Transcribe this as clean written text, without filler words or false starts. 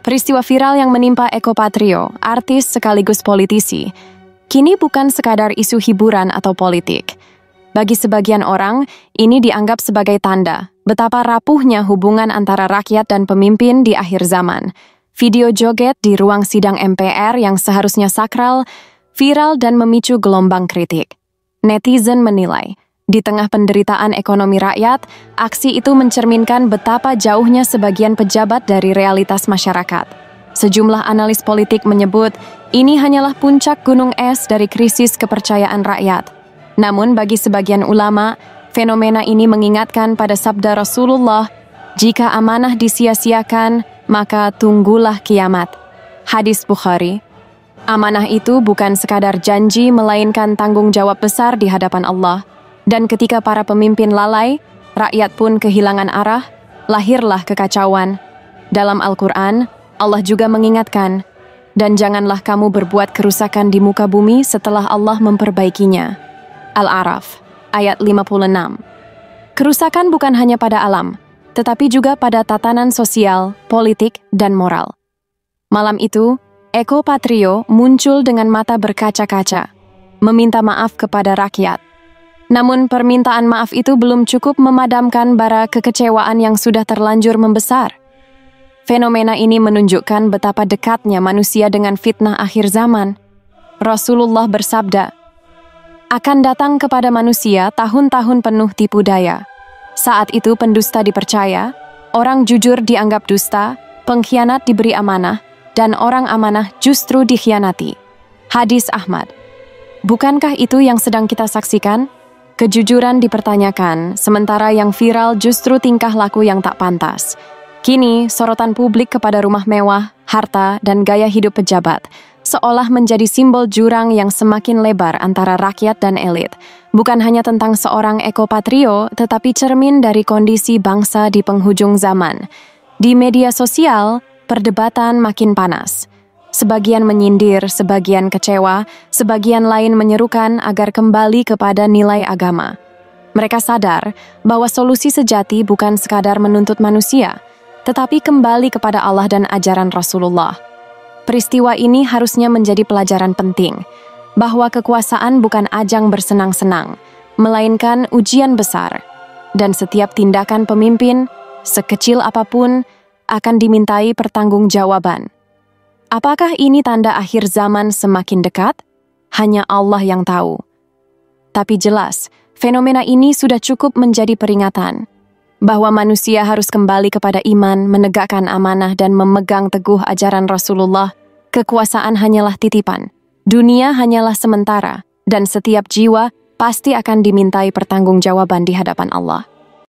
Peristiwa viral yang menimpa Eko Patrio, artis sekaligus politisi, kini bukan sekadar isu hiburan atau politik. Bagi sebagian orang, ini dianggap sebagai tanda betapa rapuhnya hubungan antara rakyat dan pemimpin di akhir zaman. Video joget di ruang sidang MPR yang seharusnya sakral, viral dan memicu gelombang kritik. Netizen menilai, di tengah penderitaan ekonomi rakyat, aksi itu mencerminkan betapa jauhnya sebagian pejabat dari realitas masyarakat. Sejumlah analis politik menyebut, ini hanyalah puncak gunung es dari krisis kepercayaan rakyat. Namun bagi sebagian ulama, fenomena ini mengingatkan pada sabda Rasulullah, jika amanah disia-siakan, maka tunggulah kiamat. Hadis Bukhari. Amanah itu bukan sekadar janji, melainkan tanggung jawab besar di hadapan Allah. Dan ketika para pemimpin lalai, rakyat pun kehilangan arah, lahirlah kekacauan. Dalam Al-Quran, Allah juga mengingatkan, dan janganlah kamu berbuat kerusakan di muka bumi setelah Allah memperbaikinya. Al-A'raf, ayat 56. Kerusakan bukan hanya pada alam, tetapi juga pada tatanan sosial, politik, dan moral. Malam itu, Eko Patrio muncul dengan mata berkaca-kaca, meminta maaf kepada rakyat. Namun permintaan maaf itu belum cukup memadamkan bara kekecewaan yang sudah terlanjur membesar. Fenomena ini menunjukkan betapa dekatnya manusia dengan fitnah akhir zaman. Rasulullah bersabda, akan datang kepada manusia tahun-tahun penuh tipu daya. Saat itu pendusta dipercaya, orang jujur dianggap dusta, pengkhianat diberi amanah, dan orang amanah justru dikhianati. Hadis Ahmad. Bukankah itu yang sedang kita saksikan? Kejujuran dipertanyakan, sementara yang viral justru tingkah laku yang tak pantas. Kini, sorotan publik kepada rumah mewah, harta, dan gaya hidup pejabat, seolah menjadi simbol jurang yang semakin lebar antara rakyat dan elit. Bukan hanya tentang seorang Eko Patrio, tetapi cermin dari kondisi bangsa di penghujung zaman. Di media sosial, perdebatan makin panas. Sebagian menyindir, sebagian kecewa, sebagian lain menyerukan agar kembali kepada nilai agama. Mereka sadar bahwa solusi sejati bukan sekadar menuntut manusia, tetapi kembali kepada Allah dan ajaran Rasulullah. Peristiwa ini harusnya menjadi pelajaran penting, bahwa kekuasaan bukan ajang bersenang-senang, melainkan ujian besar, dan setiap tindakan pemimpin, sekecil apapun, akan dimintai pertanggungjawaban. Apakah ini tanda akhir zaman semakin dekat? Hanya Allah yang tahu. Tapi jelas, fenomena ini sudah cukup menjadi peringatan bahwa manusia harus kembali kepada iman, menegakkan amanah, dan memegang teguh ajaran Rasulullah. Kekuasaan hanyalah titipan, dunia hanyalah sementara, dan setiap jiwa pasti akan dimintai pertanggungjawaban di hadapan Allah.